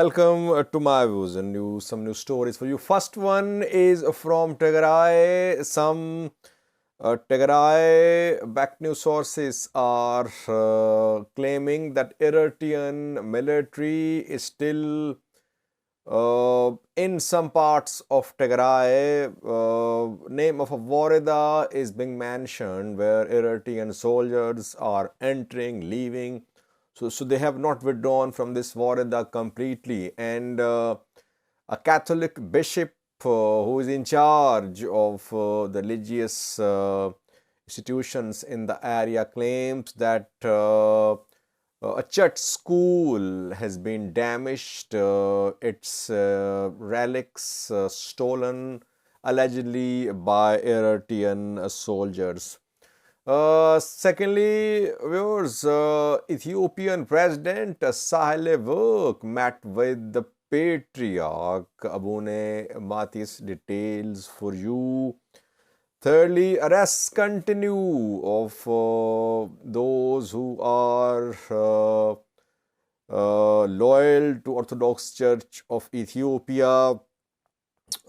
welcome to my views and some new stories for you. First one is from Tigray. Some Tigray-backed news sources are claiming that Eritrean military is still in some parts of Tigray. Name of a Woreda is being mentioned where Eritrean soldiers are entering, leaving. So they have not withdrawn from this Woreda completely. And a Catholic bishop who is in charge of the religious institutions in the area claims that a church school has been damaged, its relics stolen allegedly by Eritrean soldiers. Secondly, viewers, Ethiopian President Sahle Work met with the Patriarch Abune Matis. Details for you. Thirdly, arrests continue of those who are loyal to Orthodox Church of Ethiopia.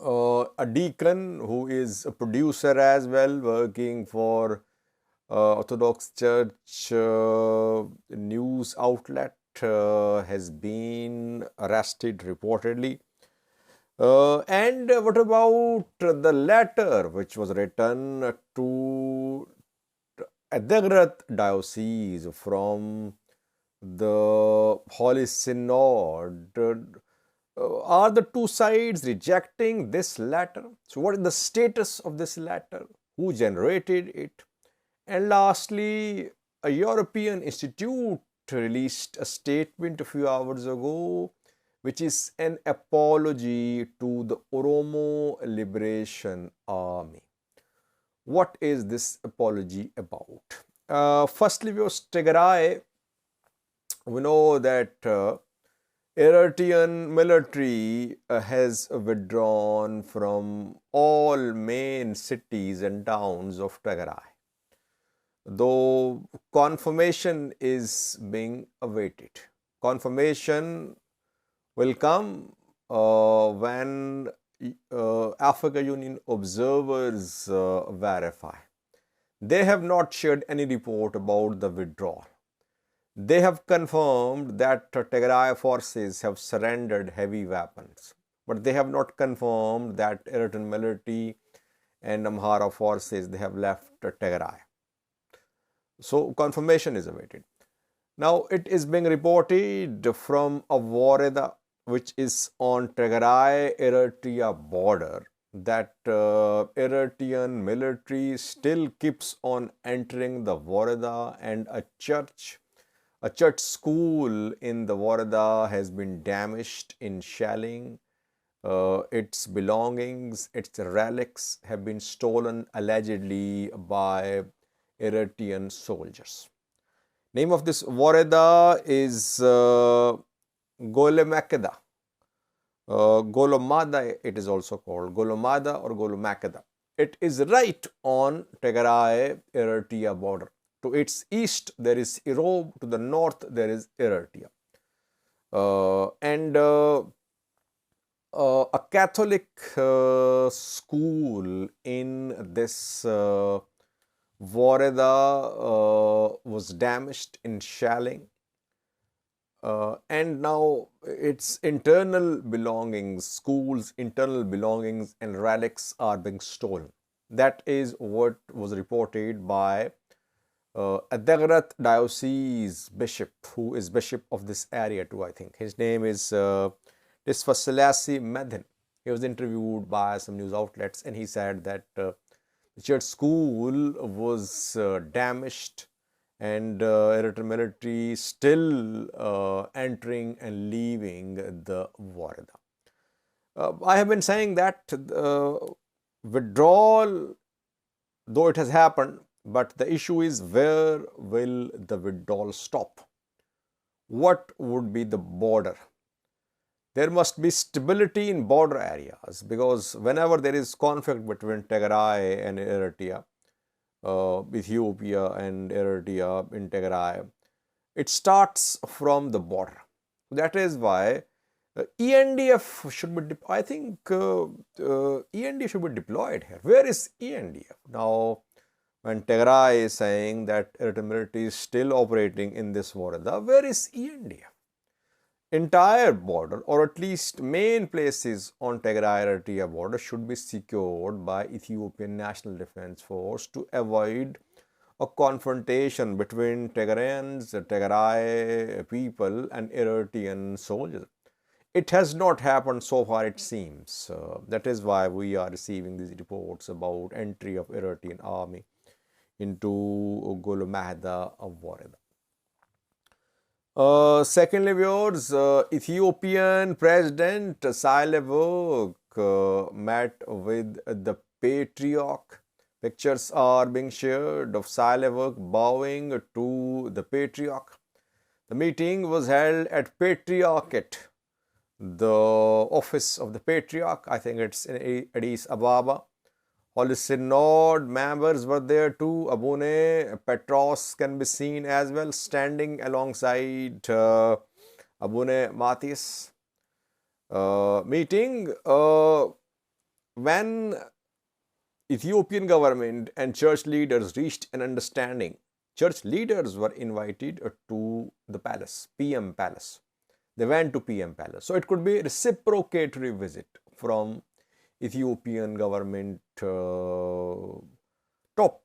A deacon who is a producer as well, working for Orthodox Church news outlet, has been arrested reportedly. And what about the letter which was written to Adigrat diocese from the Holy Synod? Are the two sides rejecting this letter? So what is the status of this letter? Who generated it? And lastly, a European institute released a statement a few hours ago, which is an apology to the Oromo Liberation Army. What is this apology about? Firstly, we was Tigray. We know that Eritrean military has withdrawn from all main cities and towns of Tigray, though confirmation is being awaited. Confirmation will come when Africa Union observers verify. They have not shared any report about the withdrawal. They have confirmed that Tigray forces have surrendered heavy weapons, but they have not confirmed that Eritrean military and Amhara forces, they have left Tigray. So confirmation is awaited. Now it is being reported from a Woreda which is on Tigray-Eritrea border that Eritrean military still keeps on entering the Woreda, and a church school in the Woreda has been damaged in shelling. Its belongings, its relics have been stolen allegedly by Eritrean soldiers. Name of this Woreda is Gulomahda. Gulomahda it is also called, Gulomahda or Gulomahda. It is right on Tigray-Eritrea border. To its east there is Oromo, to the north there is Eritrea. And a Catholic school in this Woreda was damaged in shelling, and now its internal belongings, schools' internal belongings and relics are being stolen. That is what was reported by Adigrat diocese bishop, who is bishop of this area too, I think. His name is Selassie Medhin. He was interviewed by some news outlets and he said that the church school was damaged, and Eritrean military still entering and leaving the Woreda. I have been saying that withdrawal, though it has happened, but the issue is, where will the withdrawal stop? What would be the border? There must be stability in border areas, because whenever there is conflict between Tigray and Eritrea, Ethiopia and Eritrea in Tigray, it starts from the border. That is why ENDF should be, I think ENDF should be deployed here. Where is ENDF? Now, when Tigray is saying that Eritrean military is still operating in this border, where is ENDF? Entire border, or at least main places on Tigray-Eritrea border, should be secured by Ethiopian National Defense Force to avoid a confrontation between Tigrayans, Tigray people and Eritrean soldiers. It has not happened so far, it seems. That is why we are receiving these reports about entry of Eritrean army into Gulomahda Tigray. Secondly, viewers, Ethiopian President Sahle met with the Patriarch. Pictures are being shared of Sahle bowing to the Patriarch. The meeting was held at Patriarchate, the office of the Patriarch. I think it's in Addis Ababa. Holy Synod members were there too. Abune Petros can be seen as well, standing alongside Abune Matthias. Meeting when Ethiopian government and church leaders reached an understanding. Church leaders were invited to the palace, PM Palace. They went to PM Palace. So it could be a reciprocatory visit from Ethiopian government top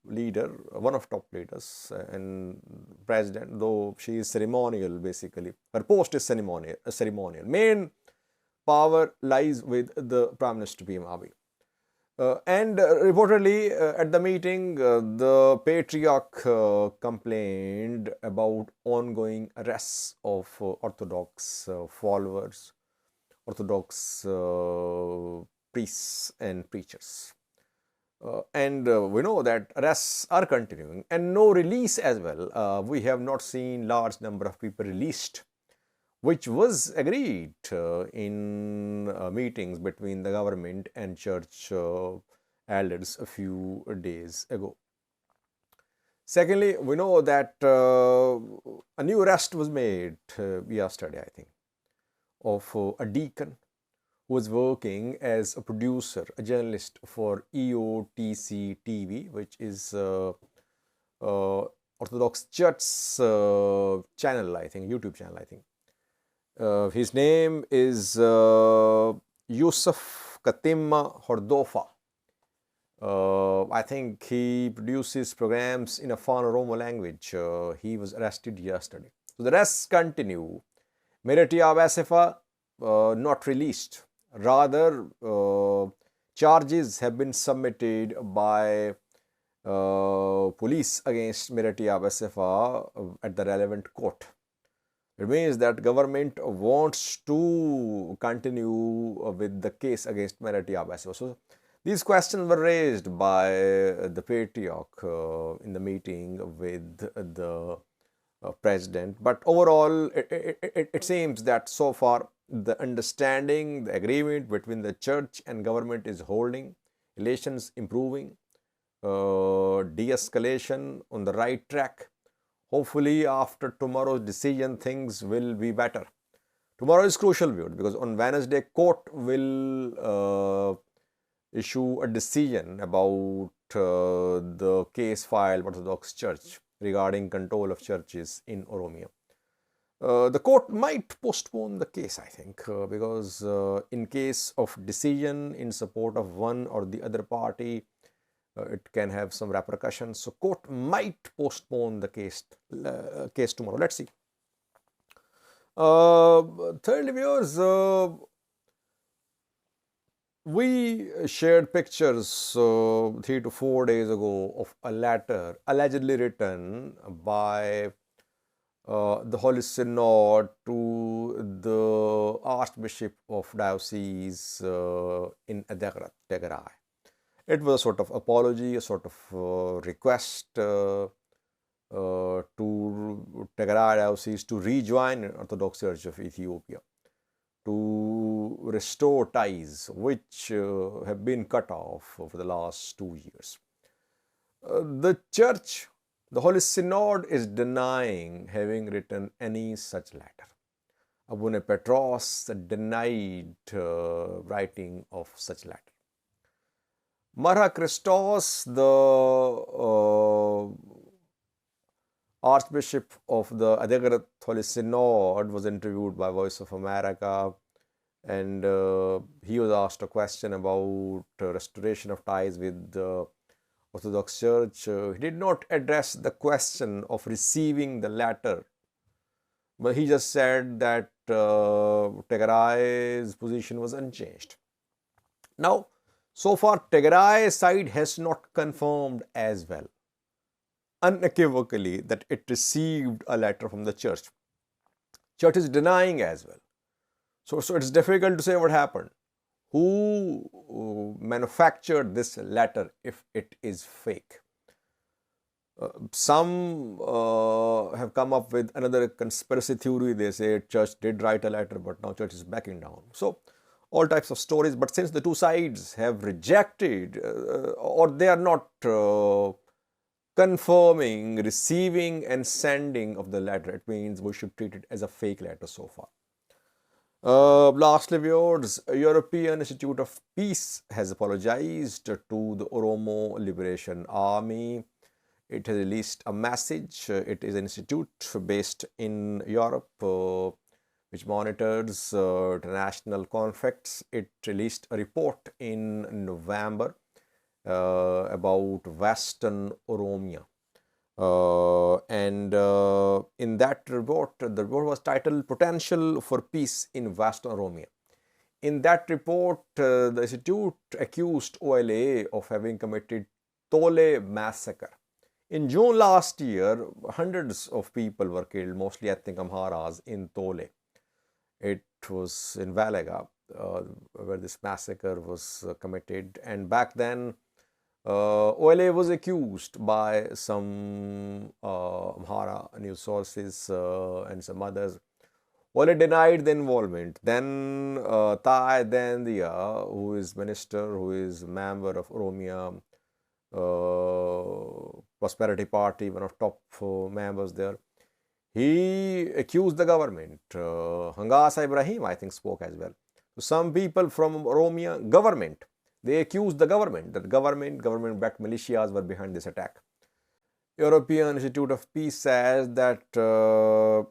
leader, one of top leaders and president, though she is ceremonial basically. Her post is ceremonial. Main power lies with the Prime Minister PM Abiy. And reportedly at the meeting, the Patriarch complained about ongoing arrests of Orthodox followers, Orthodox priests and preachers. And we know that arrests are continuing and no release as well. We have not seen large number of people released, which was agreed in meetings between the government and church elders a few days ago. Secondly, we know that a new arrest was made yesterday, I think, of a deacon who was working as a producer, a journalist for EOTC TV, which is Orthodox Church's channel, I think, YouTube channel, I think. His name is Yusuf Katima Hordofa. I think he produces programs in a fun Oromo language. He was arrested yesterday. So the arrests continue. Meratia Vasefa not released. Rather, charges have been submitted by police against Meratia Vasefa at the relevant court. It means that government wants to continue with the case against Meratia Vasefa. So these questions were raised by the Patriarch in the meeting with the president. But overall, it seems that so far the understanding, the agreement between the church and government is holding, relations improving, de-escalation on the right track. Hopefully, after tomorrow's decision, things will be better. Tomorrow is crucial, because on Wednesday, court will issue a decision about the case filed by Orthodox Church regarding control of churches in Oromo. The court might postpone the case, I think, because in case of decision in support of one or the other party, it can have some repercussions. So court might postpone the case tomorrow. Let's see. Thirdly, viewers, we shared pictures 3 to 4 days ago of a letter allegedly written by the Holy Synod to the Archbishop of Diocese in Adigrat, Tigray. It was a sort of apology, a sort of request to Tigray Diocese to rejoin the Orthodox Church of Ethiopia, to restore ties which have been cut off for the last 2 years. The Church, the Holy Synod, is denying having written any such letter. Abune Petros denied writing of such letter. Marha Christos, the Archbishop of the Adigrat Holy Synod, was interviewed by Voice of America, and he was asked a question about restoration of ties with the Orthodox Church. He did not address the question of receiving the letter, but he just said that Tigray's position was unchanged. Now, so far, Tigray's side has not confirmed as well, unequivocally, that it received a letter from the church. Church is denying as well. So it's difficult to say what happened. Who manufactured this letter if it is fake? Some have come up with another conspiracy theory. They say church did write a letter, but now church is backing down. So all types of stories. But since the two sides have rejected or they are not confirming receiving and sending of the letter, it means we should treat it as a fake letter so far. Lastly, viewers, European Institute of Peace has apologized to the Oromo Liberation Army. It has released a message. It is an institute based in Europe which monitors international conflicts. It released a report in November about Western Oromia. In that report, the report was titled Potential for Peace in Western Oromia. In that report, the institute accused OLA of having committed Tole massacre. In June last year, hundreds of people were killed, mostly ethnic Amharas, in Tole. It was in Valaga where this massacre was committed, and back then OLA was accused by some Amhara news sources and some others. OLA denied the involvement. Then Tai Dendia, who is minister, who is member of Oromia Prosperity Party, one of top members there, he accused the government. Hangasa Ibrahim, I think, spoke as well. So some people from Oromia government, they accused the government that government-backed militias were behind this attack. European Institute of Peace says that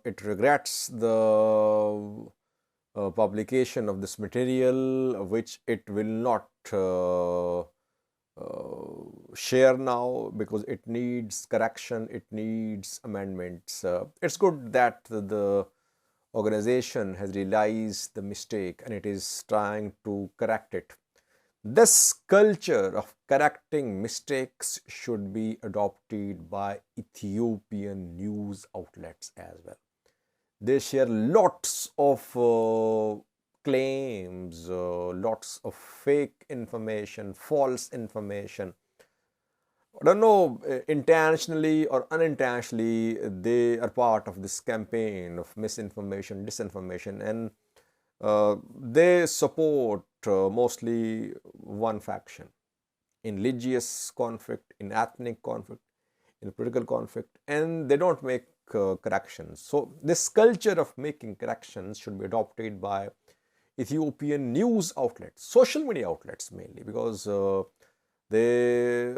it regrets the publication of this material, which it will not share now because it needs correction, it needs amendments. It's good that the organization has realized the mistake and it is trying to correct it. This culture of correcting mistakes should be adopted by Ethiopian news outlets as well. They share lots of claims, lots of fake information, false information. I don't know, intentionally or unintentionally, they are part of this campaign of misinformation, disinformation, and they support mostly one faction in religious conflict, in ethnic conflict, in political conflict, and they don't make corrections. So this culture of making corrections should be adopted by Ethiopian news outlets, social media outlets mainly, because they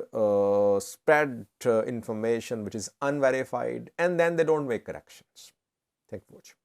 spread information which is unverified and then they don't make corrections. Thank you for watching.